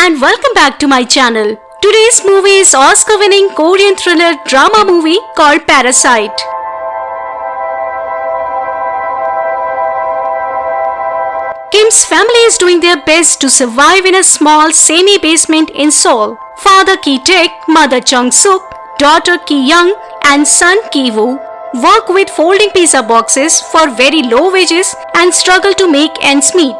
and welcome back to my channel. Today's movie is Oscar-winning Korean thriller drama movie called Parasite. Kim's family is doing their best to survive in a small semi-basement in Seoul. Father Ki-taek, mother Chung-suk, daughter Ki-young and son Ki-woo work with folding pizza boxes for very low wages and struggle to make ends meet.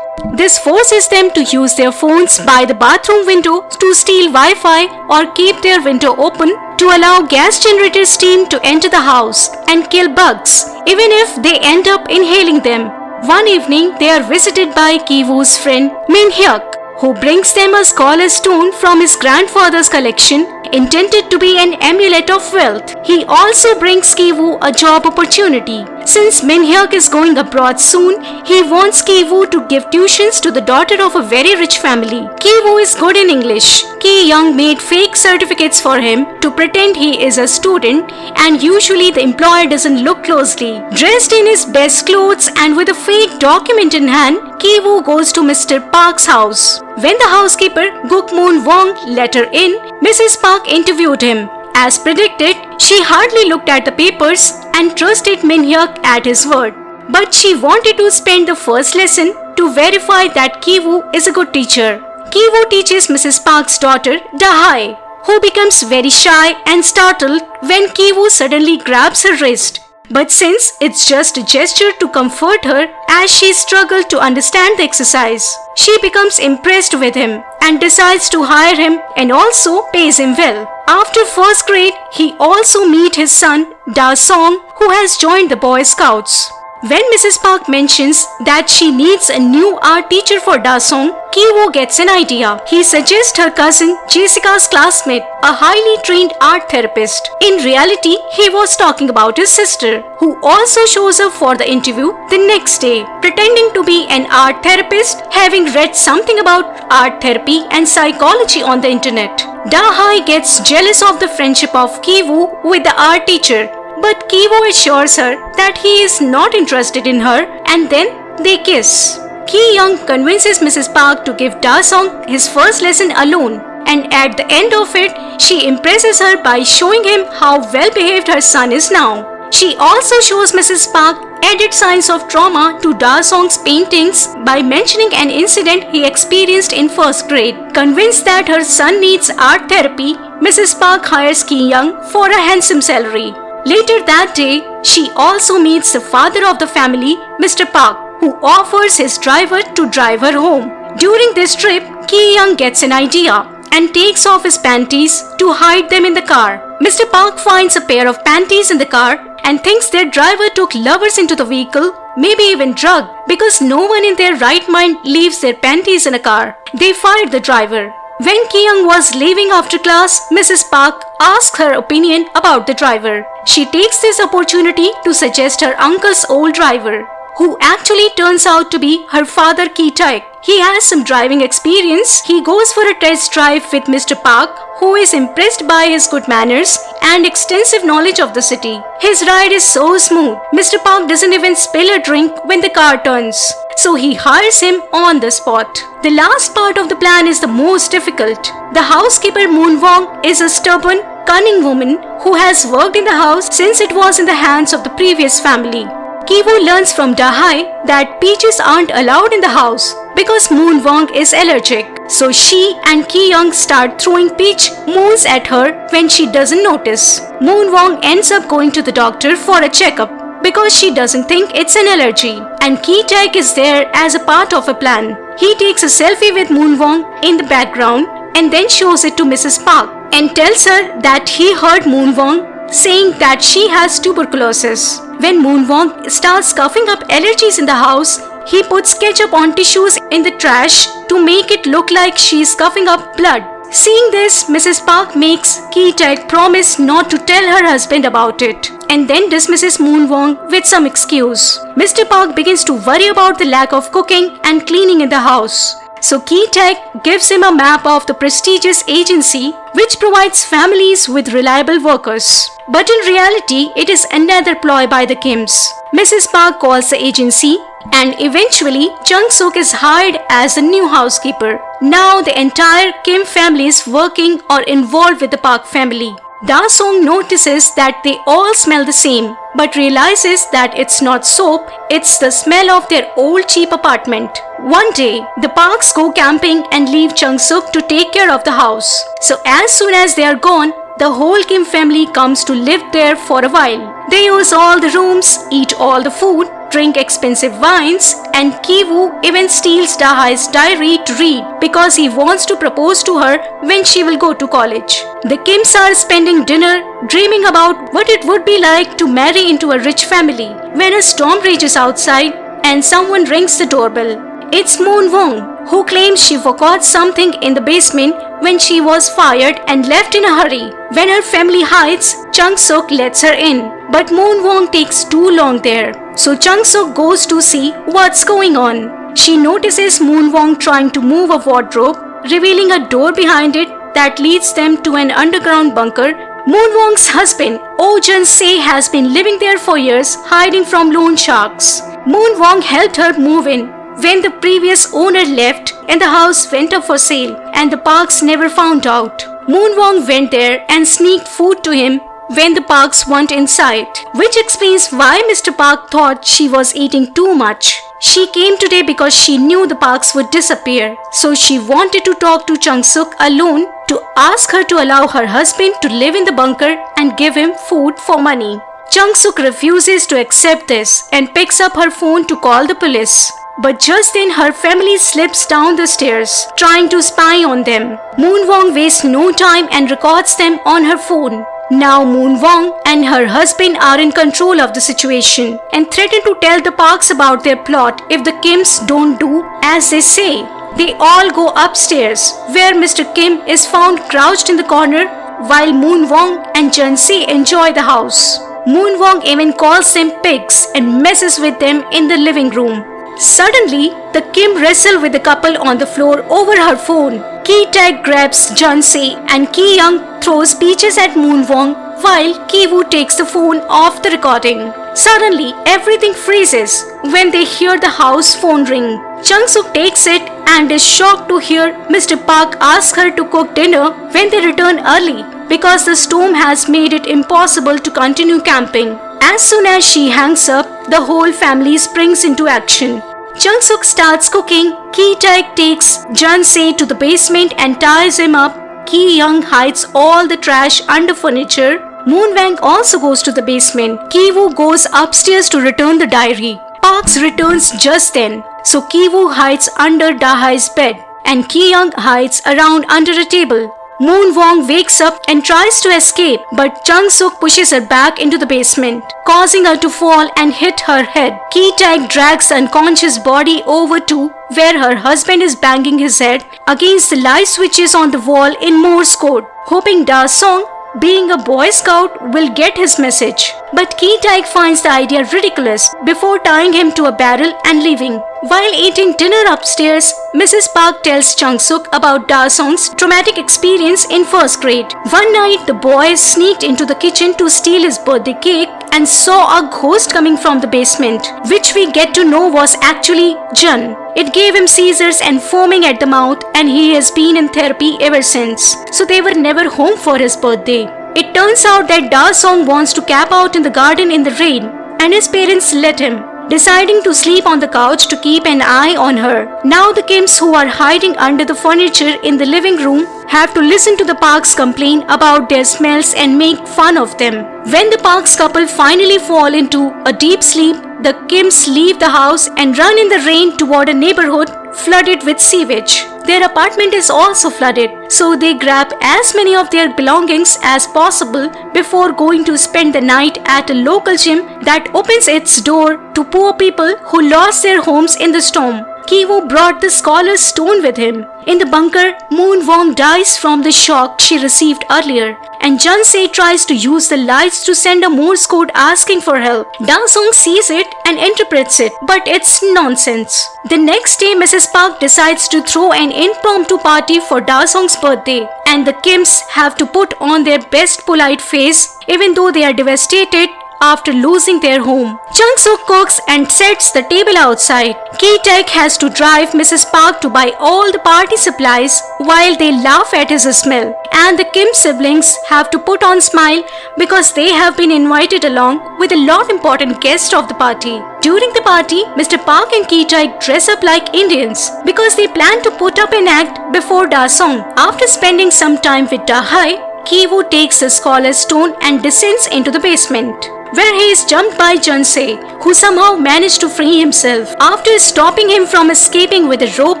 This forces them to use their phones by the bathroom window to steal Wi-Fi or keep their window open to allow gas-generated steam to enter the house and kill bugs, even if they end up inhaling them. One evening, they are visited by Ki-woo's friend Min-hyuk, who brings them a scholar stone from his grandfather's collection intended to be an amulet of wealth. He also brings Ki-woo a job opportunity. Since Min-hyuk is going abroad soon, he wants Ki-woo to give tuitions to the daughter of a very rich family. Ki-woo is good in English. Ki-young made fake certificates for him to pretend he is a student, and usually the employer doesn't look closely. Dressed in his best clothes and with a fake document in hand, Ki-woo goes to Mr. Park's house. When the housekeeper, Guk Moon Wong, let her in, Mrs. Park interviewed him. As predicted, she hardly looked at the papers and trusted Min-hyuk at his word. But she wanted to spend the first lesson to verify that Ki-woo is a good teacher. Ki-woo teaches Mrs. Park's daughter, Da-hae, who becomes very shy and startled when Ki-woo suddenly grabs her wrist. But since it's just a gesture to comfort her as she struggles to understand the exercise, she becomes impressed with him and decides to hire him and also pays him well. After first grade, he also meets his son, Da-song, who has joined the Boy Scouts. When Mrs. Park mentions that she needs a new art teacher for Da-song, Ki-woo gets an idea. He suggests her cousin Jessica's classmate, a highly trained art therapist. In reality, he was talking about his sister, who also shows up for the interview the next day, pretending to be an art therapist, having read something about art therapy and psychology on the internet. Da-hae gets jealous of the friendship of Ki-woo with the art teacher, but Ki-woo assures her that he is not interested in her, and then they kiss. Ki-young convinces Mrs. Park to give Da-song his first lesson alone, and at the end of it, she impresses her by showing him how well behaved her son is now. She also shows Mrs. Park added signs of trauma to Da-song's paintings by mentioning an incident he experienced in first grade. Convinced that her son needs art therapy, Mrs. Park hires Ki-young for a handsome salary. Later that day, she also meets the father of the family, Mr. Park, who offers his driver to drive her home. During this trip, Ki-young gets an idea and takes off his panties to hide them in the car. Mr. Park finds a pair of panties in the car and thinks their driver took lovers into the vehicle, maybe even drugged, because no one in their right mind leaves their panties in a car. They fired the driver. When Ki-young was leaving after class, Mrs. Park asks her opinion about the driver. She takes this opportunity to suggest her uncle's old driver, who actually turns out to be her father Ki-taek. He has some driving experience. He goes for a test drive with Mr. Park, who is impressed by his good manners and extensive knowledge of the city. His ride is so smooth. Mr. Park doesn't even spill a drink when the car turns, so he hires him on the spot. The last part of the plan is the most difficult. The housekeeper Moon Wong is a stubborn, cunning woman who has worked in the house since it was in the hands of the previous family. Ki-woo learns from Da-hae that peaches aren't allowed in the house because Moon Wong is allergic. So she and Ki-young start throwing peach moons at her when she doesn't notice. Moon Wong ends up going to the doctor for a checkup because she doesn't think it's an allergy, and Ki-taek is there as a part of a plan. He takes a selfie with Moon Wong in the background and then shows it to Mrs. Park and tells her that he heard Moon Wong saying that she has tuberculosis. When Moon Wong starts coughing up allergies in the house, he puts ketchup on tissues in the trash to make it look like she's coughing up blood. Seeing this, Mrs. Park makes Ki-taek promise not to tell her husband about it, and then dismisses Moon Wong with some excuse. Mr. Park begins to worry about the lack of cooking and cleaning in the house. So Ki-taek gives him a map of the prestigious agency which provides families with reliable workers. But in reality, it is another ploy by the Kims. Mrs. Park calls the agency and eventually Jung-suk is hired as the new housekeeper. Now the entire Kim family is working or involved with the Park family. Da-sung notices that they all smell the same, but realizes that it's not soap, it's the smell of their old cheap apartment. One day, the Parks go camping and leave Jung-suk to take care of the house. So as soon as they are gone, the whole Kim family comes to live there for a while. They use all the rooms, eat all the food, drink expensive wines, and Ki-woo even steals Da-hae's diary to read because he wants to propose to her when she will go to college. The Kims are spending dinner dreaming about what it would be like to marry into a rich family when a storm rages outside and someone rings the doorbell. It's Moon Wong, who claims she forgot something in the basement when she was fired and left in a hurry. When her family hides, Jung-suk lets her in, but Moon Wong takes too long there. So Jung-suk goes to see what's going on. She notices Moon Wong trying to move a wardrobe, revealing a door behind it that leads them to an underground bunker. Moon Wong's husband, Oh Jun-se, has been living there for years, hiding from loan sharks. Moon Wong helped her move in when the previous owner left and the house went up for sale, and the Parks never found out. Moon Wong went there and sneaked food to him when the Parks weren't inside, which explains why Mr. Park thought she was eating too much. She came today because she knew the Parks would disappear, so she wanted to talk to Jung-suk alone to ask her to allow her husband to live in the bunker and give him food for money. Jung-suk refuses to accept this and picks up her phone to call the police. But just then her family slips down the stairs, trying to spy on them. Moon Wong wastes no time and records them on her phone. Now Moon Wong and her husband are in control of the situation and threaten to tell the Parks about their plot if the Kims don't do as they say. They all go upstairs, where Mr. Kim is found crouched in the corner while Moon Wong and Jun-se enjoy the house. Moon Wong even calls them pigs and messes with them in the living room. Suddenly, the Kim wrestle with the couple on the floor over her phone. Ki-taek grabs Jun-se and Ki-young throws peaches at Moon Wong while Ki-woo takes the phone off the recording. Suddenly, everything freezes when they hear the house phone ring. Jung-suk takes it and is shocked to hear Mr. Park ask her to cook dinner when they return early because the storm has made it impossible to continue camping. As soon as she hangs up, the whole family springs into action. Jung-suk starts cooking. Ki-taek takes Jun-se to the basement and ties him up. Ki-young hides all the trash under furniture. Moon Wang also goes to the basement. Ki-woo goes upstairs to return the diary. Parks returns just then, so Ki-woo hides under Da-hae's bed and Ki-young hides around under a table. Moon Wong wakes up and tries to escape, but Jung-suk pushes her back into the basement, causing her to fall and hit her head. Ki-taek drags the unconscious body over to where her husband is banging his head against the light switches on the wall in Morse code, hoping Da-sung, being a Boy Scout, will get his message. But Ki-taek finds the idea ridiculous before tying him to a barrel and leaving. While eating dinner upstairs, Mrs. Park tells Jung-suk about Da-sung's traumatic experience in first grade. One night, the boy sneaked into the kitchen to steal his birthday cake and saw a ghost coming from the basement, which we get to know was actually Jun. It gave him seizures and foaming at the mouth, and he has been in therapy ever since. So they were never home for his birthday. It turns out that Da-sung wants to camp out in the garden in the rain, and his parents let him, deciding to sleep on the couch to keep an eye on her. Now the Kims, who are hiding under the furniture in the living room, have to listen to the Parks complain about their smells and make fun of them. When the Parks couple finally fall into a deep sleep, the Kims leave the house and run in the rain toward a neighborhood flooded with sewage. Their apartment is also flooded, so they grab as many of their belongings as possible before going to spend the night at a local gym that opens its door to poor people who lost their homes in the storm. Ki-woo brought the scholar's stone with him. In the bunker, Moon Wong dies from the shock she received earlier, and Jun-se tries to use the lights to send a Morse code asking for help. Da-sung sees it and interprets it, but it's nonsense. The next day, Mrs. Park decides to throw an impromptu party for Da-sung's birthday, and the Kims have to put on their best polite face even though they are devastated after losing their home. Jung-suk cooks and sets the table outside. Ki-taek has to drive Mrs. Park to buy all the party supplies while they laugh at his smell. And the Kim siblings have to put on smile because they have been invited along with a lot important guest of the party. During the party, Mr. Park and Ki-taek dress up like Indians because they plan to put up an act before Da-song. After spending some time with Da-hai, Ki-woo takes the scholar's stone and descends into the basement, where he is jumped by Jun-se, who somehow managed to free himself. After stopping him from escaping with a rope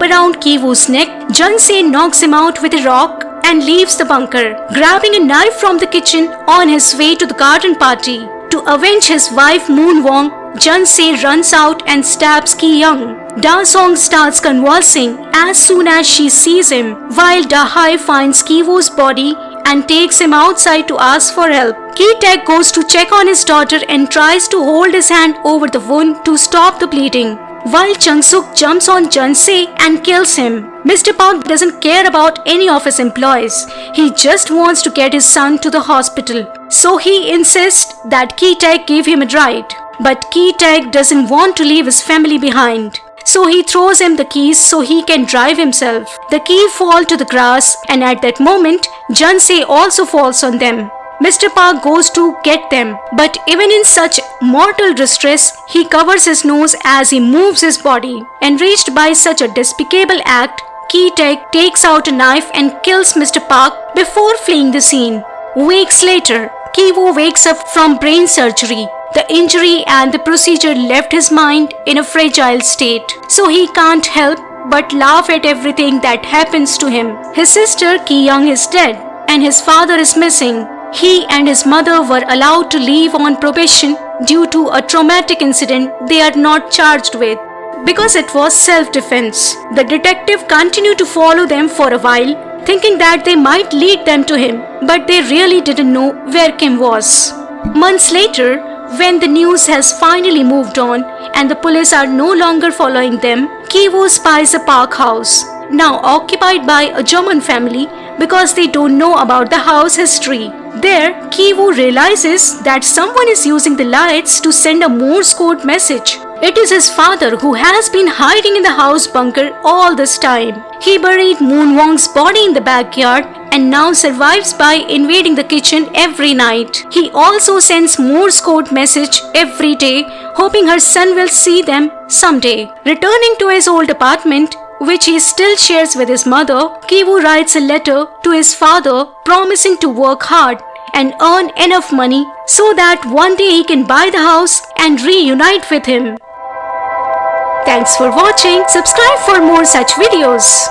around Ki-woo's neck, Jun-se knocks him out with a rock and leaves the bunker, grabbing a knife from the kitchen on his way to the garden party. To avenge his wife Moon Wong, Jun-se runs out and stabs Ki-young. Da-song starts convulsing as soon as she sees him, while Da-hai finds Ki-woo's body and takes him outside to ask for help. Ki-taek goes to check on his daughter and tries to hold his hand over the wound to stop the bleeding, while Jung-suk jumps on Jun-se and kills him. Mr. Park doesn't care about any of his employees. He just wants to get his son to the hospital. So he insists that Ki-taek give him a ride. But Ki-taek doesn't want to leave his family behind. So he throws him the keys so he can drive himself. The keys fall to the grass, and at that moment, Jun-se also falls on them. Mr. Park goes to get them, but even in such mortal distress, he covers his nose as he moves his body. Enraged by such a despicable act, Ki-taek takes out a knife and kills Mr. Park before fleeing the scene. Weeks later, Ki-woo wakes up from brain surgery. The injury and the procedure left his mind in a fragile state, so he can't help but laugh at everything that happens to him. His sister Ki-young is dead, and his father is missing. He and his mother were allowed to leave on probation due to a traumatic incident they are not charged with, because it was self-defense. The detective continued to follow them for a while, thinking that they might lead them to him, but they really didn't know where Kim was. Months later, when the news has finally moved on and the police are no longer following them, Ki-woo spies a Park house, now occupied by a German family, because they don't know about the house history. There, Ki-woo realizes that someone is using the lights to send a Morse code message. It is his father, who has been hiding in the house bunker all this time. He buried Moon Wong's body in the backyard and now survives by invading the kitchen every night. He also sends Morse code message every day, hoping her son will see them someday. Returning to his old apartment, which he still shares with his mother, Ki-woo writes a letter to his father promising to work hard and earn enough money so that one day he can buy the house and reunite with him. Thanks for watching. Subscribe for more such videos.